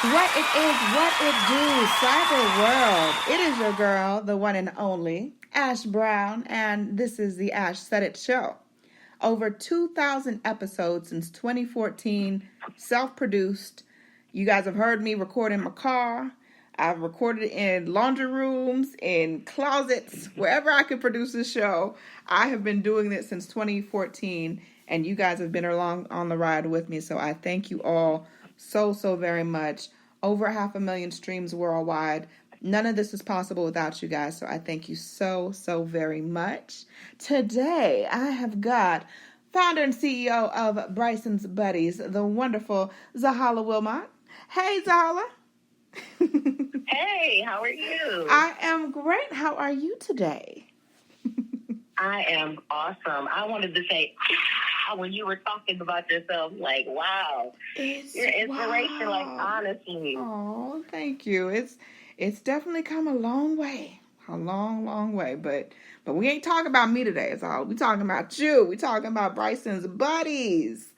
What it is, what it do, cyber world. It is your girl, the one and only, Ash Brown, and this is the Ashsaidit Show. Over 2,000 episodes since 2014, self-produced. You guys have heard me record in my car. I've recorded in laundry rooms, in closets, wherever I could produce this show. I have been doing this since 2014, and you guys have been along on the ride with me, so I thank you all so very much. Over 500,000 streams worldwide. None of this is possible without you guys, so I thank you so very much. Today, I have got founder and CEO of Bryson's Buddies, the wonderful Zahala Wilmot. Hey, Zahala. Hey, how are you? I am great. How are you today? I am awesome. I wanted to say, when you were talking about yourself, like, wow, your inspiration, wow. like, honestly. Oh, thank you. It's definitely come a long way. A long way. But we ain't talking about me today, it's all. We talking about you. We talking about Bryson's Buddies.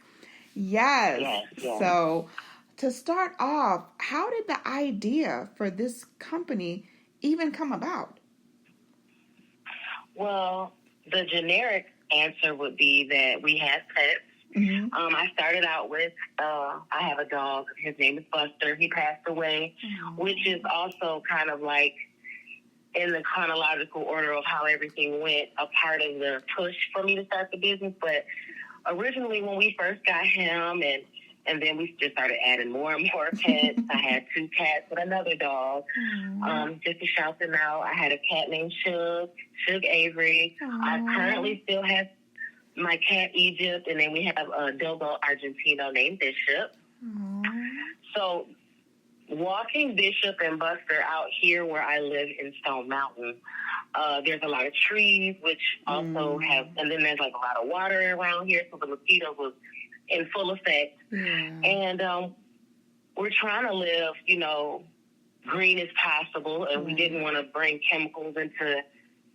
Yes. So to start off, how did the idea for this company even come about? Well, the generic answer would be that we had pets. Mm-hmm. I started out with, I have a dog. His name is Buster. He passed away, which is also kind of like in the chronological order of how everything went, a part of the push for me to start the business. But originally when we first got him and then we just started adding more and more pets. I had 2 cats and another dog. Just to shout them out, I had a cat named Shug Avery. I currently still have my cat Egypt, and then we have a Dogo Argentino named Bishop. So walking Bishop and Buster out here where I live in Stone Mountain, there's a lot of trees, which also have, and then there's like a lot of water around here, so the mosquitoes was in full effect. And we're trying to live, green as possible, and we didn't want to bring chemicals into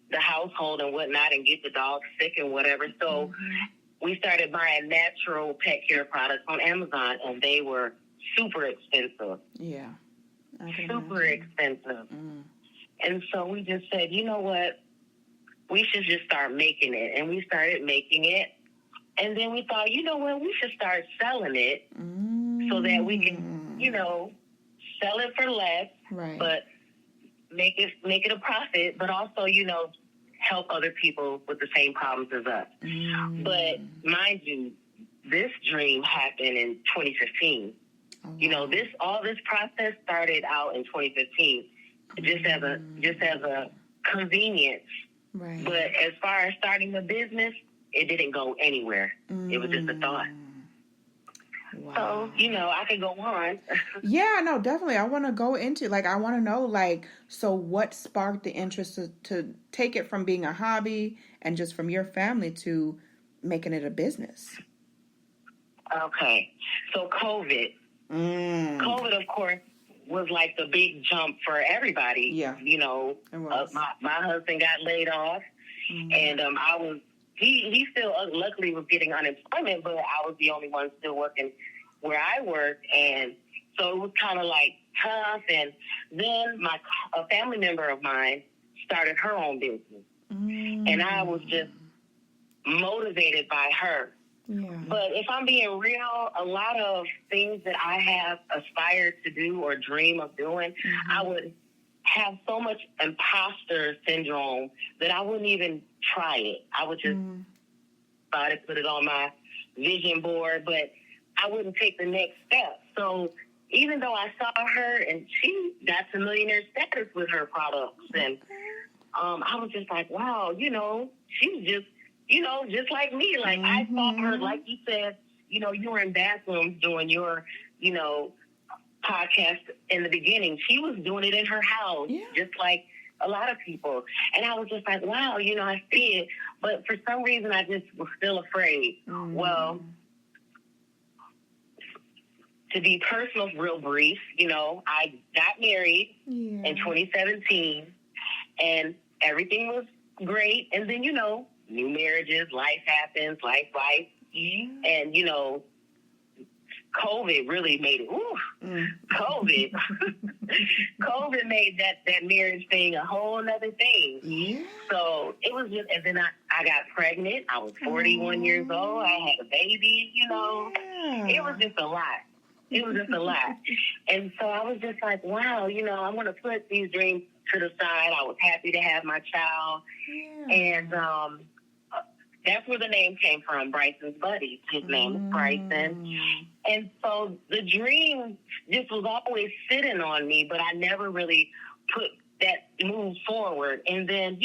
the household and whatnot and get the dogs sick and whatever. So we started buying natural pet care products on Amazon, and they were super expensive. Yeah. Super expensive. And so we just said, you know what? We should just start making it. And we started making it. And then we thought, you know what? We should start selling it so that we can, sell it for less, but make it a profit, but also, help other people with the same problems as us. But mind you, this dream happened in 2015. All this process started out in 2015, just as a convenience. Right. But as far as starting a business, it didn't go anywhere. It was just a thought. Wow. So, I could go on. Yeah, no, definitely. I want to go into, I want to know, so what sparked the interest to take it from being a hobby and just from your family to making it a business? Okay. So COVID. COVID, of course, was like the big jump for everybody. Yeah. My husband got laid off, and he still luckily was getting unemployment, but I was the only one still working where I worked, and so it was kind of like tough. And then a family member of mine started her own business, and I was just motivated by her. Yeah. But if I'm being real, a lot of things that I have aspired to do or dream of doing, I would have so much imposter syndrome that I wouldn't even try it. I would just try to put it on my vision board, but I wouldn't take the next step. So even though I saw her and she got to millionaire status with her products, and I was just like, wow, she's just, just like me. Like, I saw her, like you said, you were in bathrooms doing your, podcast in the beginning. She was doing it in her house, just like a lot of people. And I was just like, wow, I see it. But for some reason, I just was still afraid. Well, to be personal, real brief, I got married in 2017, and everything was great. And then, new marriages, life happens, life. And, COVID really made it. COVID. COVID made that marriage thing a whole other thing. Yeah. So it was just, and then I got pregnant. I was 41 years old. I had a baby, Yeah. It was just a lot. It was just a lot. And so I was just like, wow, I'm going to put these dreams to the side. I was happy to have my child. Yeah. And that's where the name came from, Bryson's buddy. His name is Bryson. And so the dream just was always sitting on me, but I never really put that move forward. And then,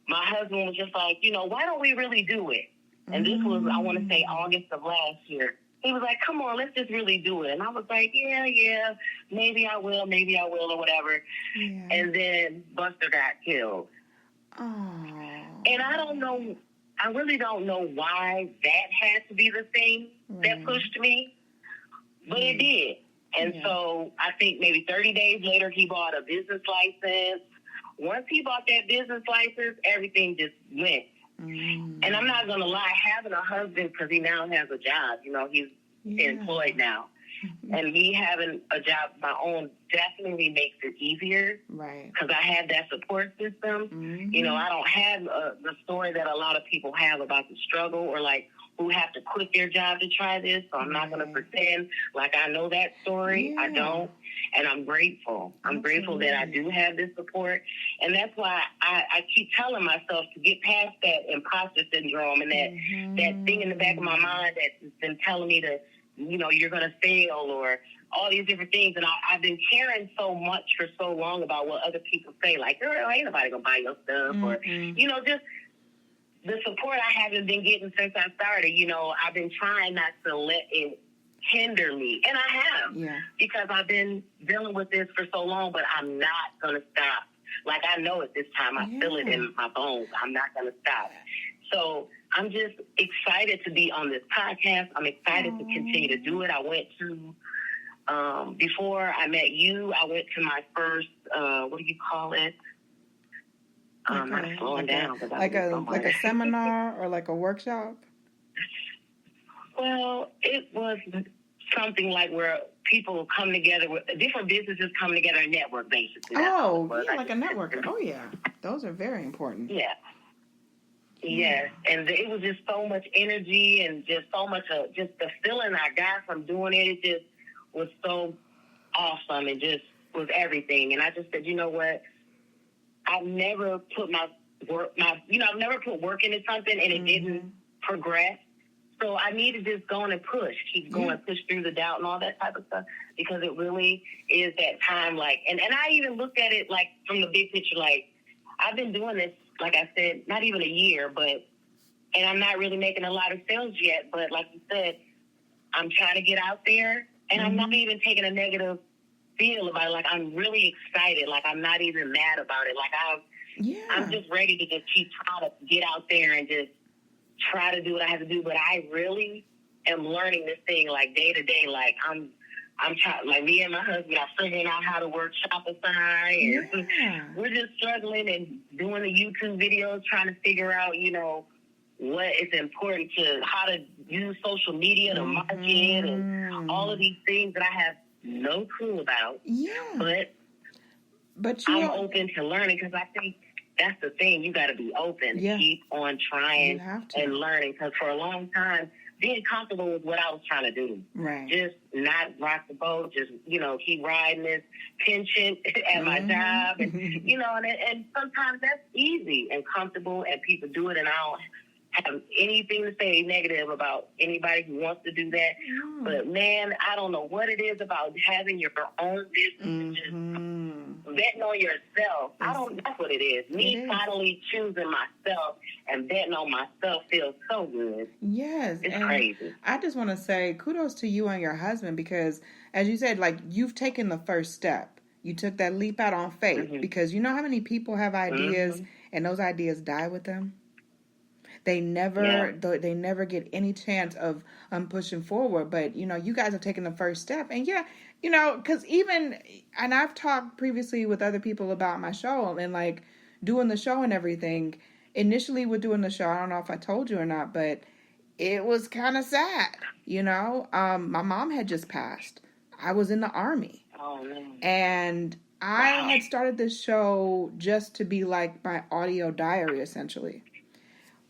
my husband was just like, why don't we really do it? And this was, I want to say, August of last year. He was like, come on, let's just really do it. And I was like, yeah, maybe I will, or whatever. Yeah. And then Buster got killed. Oh. And I really don't know why that had to be the thing that pushed me, but it did. And so I think maybe 30 days later, he bought a business license. Once he bought that business license, everything just went. And I'm not going to lie, having a husband, because he now has a job, he's employed now. And me having a job of my own definitely makes it easier. Right. Because I have that support system. I don't have the story that a lot of people have about the struggle or like who have to quit their job to try this. So I'm not going to pretend like I know that story. Yeah. I don't. And I'm grateful. I'm grateful that I do have this support. And that's why I keep telling myself to get past that imposter syndrome and that thing in the back of my mind that's been telling me to, you're going to fail or all these different things. And I've been caring so much for so long about what other people say. Like, girl, ain't nobody going to buy your stuff. Or, just the support I haven't been getting since I started. I've been trying not to let it hinder me. And I have. Yeah. Because I've been dealing with this for so long, but I'm not going to stop. Like, I know it this time. I feel it in my bones. I'm not going to stop. So I'm just excited to be on this podcast. I'm excited to continue to do it. I went to, before I met you, I went to my first, what do you call it? I'm not slowing down. Like a seminar or like a workshop? Well, it was something like where people come together, different businesses come together and network, basically. Like a networker. Oh, yeah. Those are very important. Yeah. Yes, and it was just so much energy and just so much just the feeling I got from doing it. It just was so awesome and just was everything. And I just said, you know what? I've never put I've never put work into something and it didn't progress. So I need to just go on and push, keep going, push through the doubt and all that type of stuff, because it really is that time. Like, and I even looked at it like from the big picture. Like, I've been doing this, like I said, not even a year, and I'm not really making a lot of sales yet. But like you said, I'm trying to get out there, and I'm not even taking a negative feel about it. Like, I'm really excited. Like, I'm not even mad about it. Like, I'm just ready to just keep trying to get out there and just try to do what I have to do. But I really am learning this thing like day to day. Like, I'm trying, like me and my husband are figuring out how to work Shopify, and we're just struggling and doing the YouTube videos, trying to figure out, what is important to how to use social media to market and all of these things that I have no clue about. Yeah. But I'm open to learning, because I think that's the thing. You got to be open. Yeah. Keep on trying and learning, because for a long time, being comfortable with what I was trying to do. Right. Just not rock the boat. Just, keep riding this pension at my job. And, and sometimes that's easy and comfortable, and people do it, and I don't have anything to say negative about anybody who wants to do that. But, man, I don't know what it is about having your own business, just betting on yourself. That's what it is. Me finally choosing myself and betting on myself feels so good. Yes. It's crazy. I just want to say kudos to you and your husband, because, as you said, like, you've taken the first step. You took that leap out on faith, because you know how many people have ideas and those ideas die with them? They never get any chance of pushing forward. But, you guys have taken the first step. And, because and I've talked previously with other people about my show and, like, doing the show and everything. Initially with doing the show, I don't know if I told you or not, but it was kind of sad, you know. My mom had just passed. I was in the Army. Oh, man. And I had started this show just to be like my audio diary, essentially.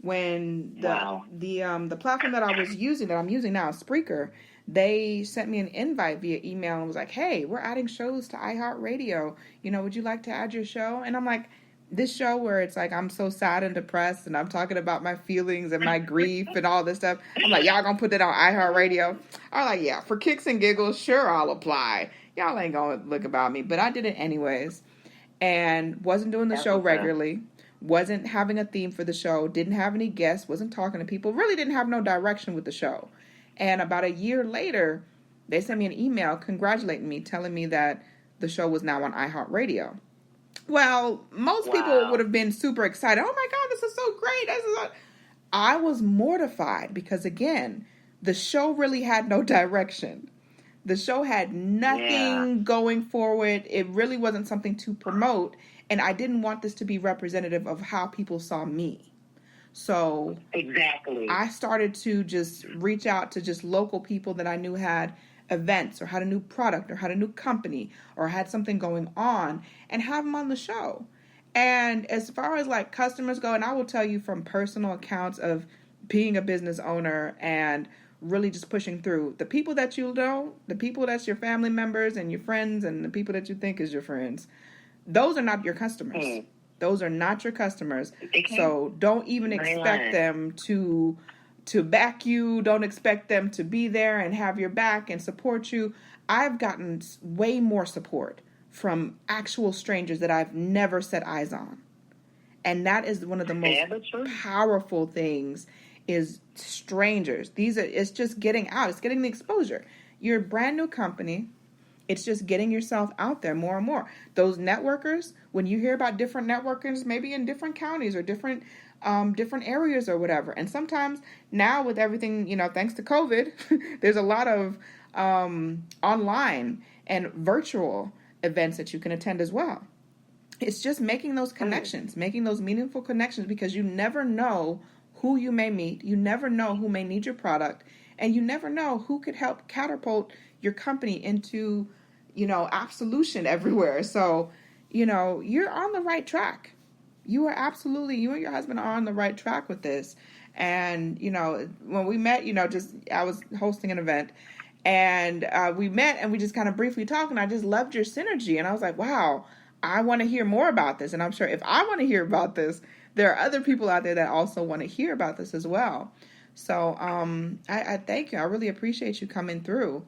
When the platform that I was using, that I'm using now, Spreaker, they sent me an invite via email and was like, "Hey, we're adding shows to iHeartRadio. You know, would you like to add your show?" And I'm like, this show where it's like I'm so sad and depressed and I'm talking about my feelings and my grief and all this stuff. I'm like, y'all gonna put that on iHeartRadio? I'm like, yeah, for kicks and giggles, sure, I'll apply. Y'all ain't gonna look about me. But I did it anyways. And wasn't doing the show regularly. Wasn't having a theme for the show. Didn't have any guests. Wasn't talking to people. Really didn't have no direction with the show. And about a year later, they sent me an email congratulating me, telling me that the show was now on iHeartRadio. Well, most people would have been super excited. Oh my God, this is so great. I was mortified because, again, the show really had no direction. The show had nothing going forward. It really wasn't something to promote. And I didn't want this to be representative of how people saw me. So exactly, I started to just reach out to just local people that I knew had events or had a new product or had a new company or had something going on and have them on the show. And as far as like customers go, and I will tell you from personal accounts of being a business owner and really just pushing through, the people that you know, the people that's your family members and your friends and the people that you think is your friends, those are not your customers. Those are not your customers. So don't even expect them to back you. Don't expect them to be there and have your back and support you. I've gotten way more support from actual strangers that I've never set eyes on. And that is one of the most powerful things is strangers. It's just getting out. It's getting the exposure. You're a brand new company. It's just getting yourself out there more and more. Those networkers, when you hear about different networkers, maybe in different counties or different areas or whatever. And sometimes now with everything, you know, thanks to COVID, there's a lot of online and virtual events that you can attend as well. It's just making those connections, making those meaningful connections, because you never know who you may meet. You never know who may need your product. And you never know who could help catapult your company into, you know, absolution everywhere. So, you know, you're on the right track. You and your husband are on the right track with this. And, you know, when we met, you know, I was hosting an event and we met and we just kind of briefly talked and I just loved your synergy. And I was like, wow, I want to hear more about this. And I'm sure if I want to hear about this, there are other people out there that also want to hear about this as well. So I thank you. I really appreciate you coming through.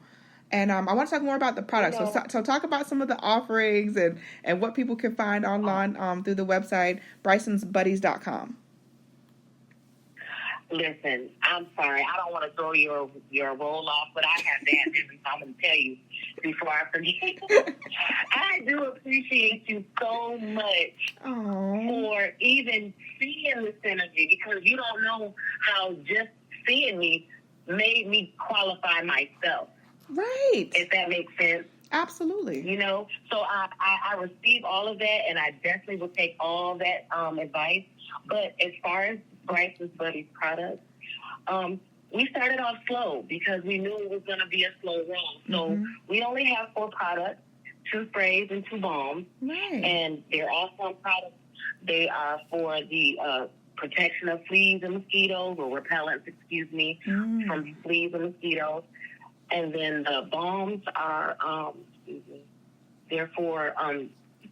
And I want to talk more about the products. So talk about some of the offerings and what people can find online through the website, brysonsbuddies.com. Listen, I'm sorry. I don't want to throw your roll off, but I have that business. I'm going to tell you before I forget. I do appreciate you so much for even seeing the synergy, because you don't know how just seeing me made me qualify myself. Right. If that makes sense. Absolutely. You know, so I receive all of that, and I definitely will take all that advice. But as far as Bryson's Buddies products, we started off slow because we knew it was going to be a slow roll. So we only have 4 products, 2 sprays and 2 balms. Right. And they're awesome products. They are for the protection of fleas and mosquitoes, or repellents, from fleas and mosquitoes. And then the balms are, therefore,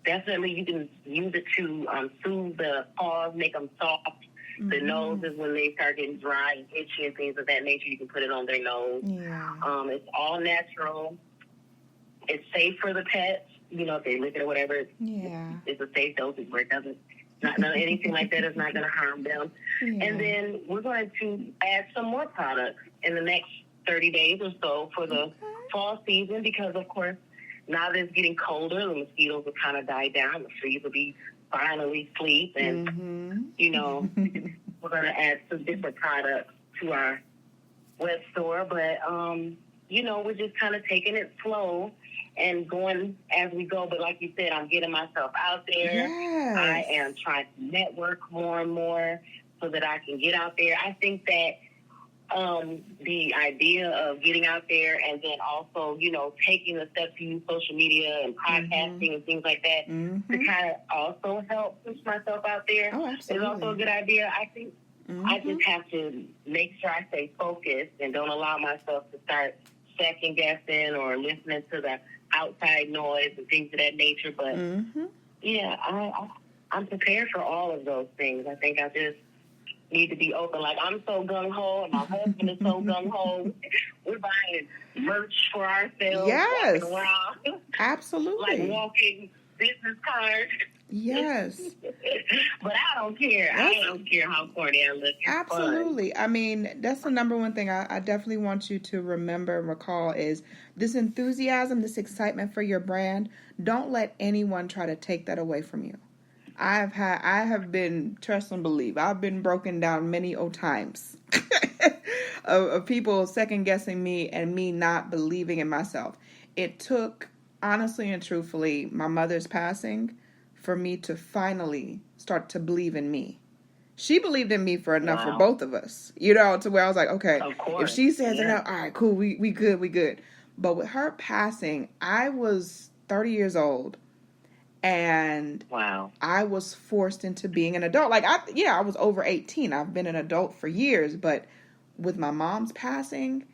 definitely you can use it to soothe the paws, make them soft. The nose is when they start getting dry and itchy and things of that nature. You can put it on their nose. Yeah. It's all natural. It's safe for the pets. You know, if they lick it or whatever, it's a safe dosage where it doesn't, anything like that is not going to harm them. Yeah. And then we're going to add some more products in the next 30 days or so for the fall season, because, of course, now that it's getting colder, the mosquitoes will kind of die down. The fleas will be finally asleep, and, you know, we're going to add some different products to our web store. But, you know, we're just kind of taking it slow and going as we go. But like you said, I'm getting myself out there. Yes. I am trying to network more and more so that I can get out there. I think that the idea of getting out there and then also, taking the steps to use social media and podcasting and things like that to kind of also help push myself out there is also a good idea. I think I just have to make sure I stay focused and don't allow myself to start second guessing or listening to the outside noise and things of that nature. But yeah, I'm prepared for all of those things. I think I just need to be open. Like, I'm so gung-ho, and my husband is so gung-ho. We're buying merch for ourselves. Yes. Walking around. Absolutely. Like walking business cards. Yes. But I don't care. I don't care how corny I look. It's absolutely. fun. I mean, that's the number one thing I definitely want you to remember and recall is this enthusiasm, this excitement for your brand. Don't let anyone try to take that away from you. I have been, trust and believe, I've been broken down many times of people second guessing me and me not believing in myself. It took, honestly and truthfully, my mother's passing for me to finally start to believe in me. She believed in me for enough for both of us, to where I was like, okay, if she says enough, all right, cool, we good. But with her passing, I was 30 years old. And I was forced into being an adult. Like, I was over 18. I've been an adult for years. But with my mom's passing,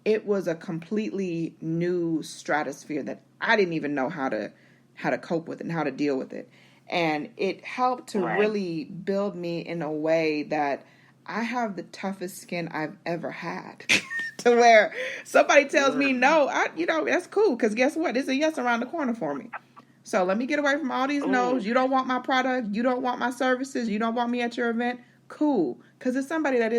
it was a completely new stratosphere that I didn't even know how to cope with and how to deal with it. And it helped to really build me in a way that I have the toughest skin I've ever had. To where somebody tells me no, that's cool. Because guess what? There's a yes around the corner for me. So let me get away from all these no's. You don't want my product. You don't want my services. You don't want me at your event. Cool. Because it's somebody that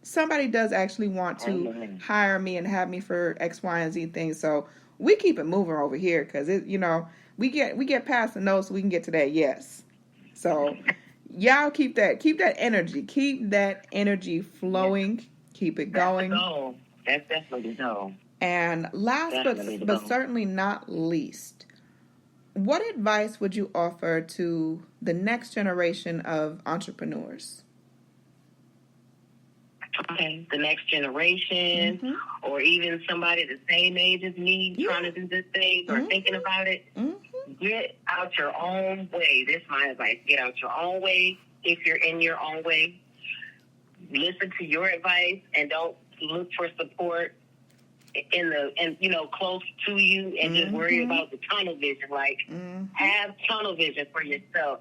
somebody does actually want to hire me and have me for X, Y, and Z things. So we keep it moving over here because we get past the no so we can get to that yes. So y'all keep that energy. Keep that energy flowing. Keep it going. That's definitely the goal. And last but certainly not least, what advice would you offer to the next generation of entrepreneurs? Okay, the next generation, or even somebody the same age as me trying to do this thing or thinking about it, get out your own way. This is my advice. Get out your own way if you're in your own way. Listen to your advice and don't look for support close to you and just worry about the tunnel vision. Like, have tunnel vision for yourself.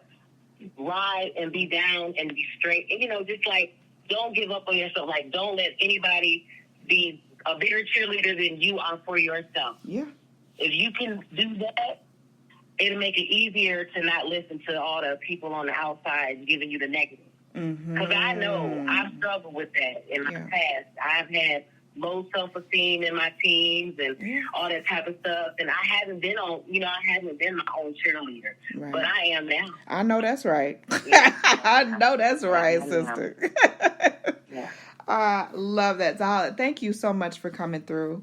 Ride and be down and be straight. And, just like, don't give up on yourself. Like, don't let anybody be a bigger cheerleader than you are for yourself. Yeah. If you can do that, it'll make it easier to not listen to all the people on the outside giving you the negative. Because I know I've struggled with that in my past. I've had low self-esteem in my teens and all that type of stuff. And I haven't been my own cheerleader. Right. But I am now. I know that's right. I know that's right, sister. I love that. Zala, thank you so much for coming through.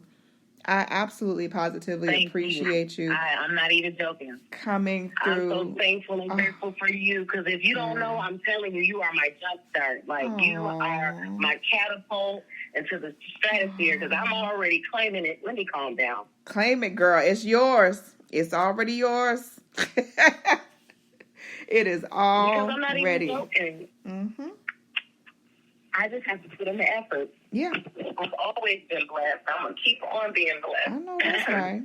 I absolutely positively appreciate you. I'm not even joking. Coming through. I'm so thankful and grateful for you because if you don't know, I'm telling you, you are my jump start. Like, you are my catapult into the stratosphere because I'm already claiming it. Let me calm down. Claim it, girl. It's yours. It's already yours. It is all because I'm not ready. Even joking. I just have to put in the effort. Yeah. I've always been blessed. I'm going to keep on being blessed. I know that's right.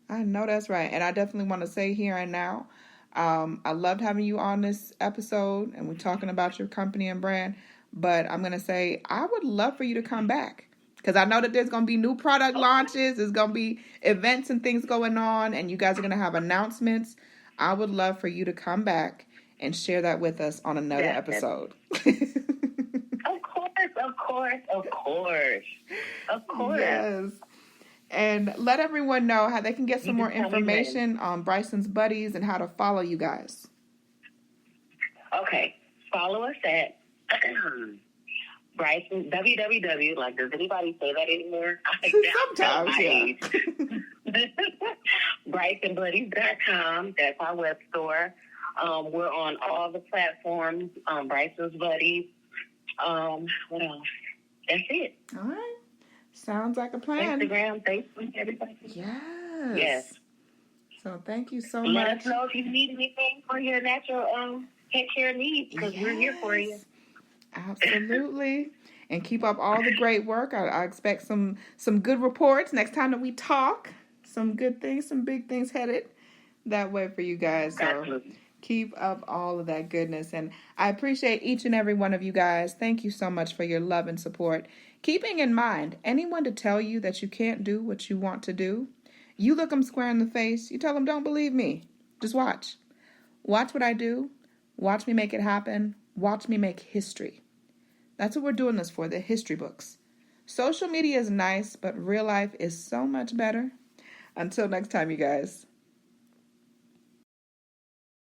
I know that's right. And I definitely want to say here and now, I loved having you on this episode and we're talking about your company and brand. But I'm going to say I would love for you to come back because I know that there's going to be new product launches. There's going to be events and things going on and you guys are going to have announcements. I would love for you to come back and share that with us on another episode. Of course. Yes. And let everyone know how they can get some more information on Bryson's Buddies and how to follow you guys. Okay. Follow us at Bryson, www, like, does anybody say that anymore? Sometimes, yeah. BrysonBuddies.com. That's our web store. We're on all the platforms, Bryson's Buddies. What else? That's it. All right. Sounds like a plan. Instagram, Facebook, everybody. Yes. So thank you so Let much. us know if you need anything for your natural pet care needs, because we're here for you. Absolutely. And keep up all the great work. I expect some good reports next time that we talk. Some good things, some big things headed that way for you guys. So Absolutely. keep up all of that goodness. And I appreciate each and every one of you guys. Thank you so much for your love and support. Keeping in mind, anyone to tell you that you can't do what you want to do, you look them square in the face. You tell them, don't believe me. Just watch. Watch what I do. Watch me make it happen. Watch me make history. That's what we're doing this for, the history books. Social media is nice, but real life is so much better. Until next time, you guys.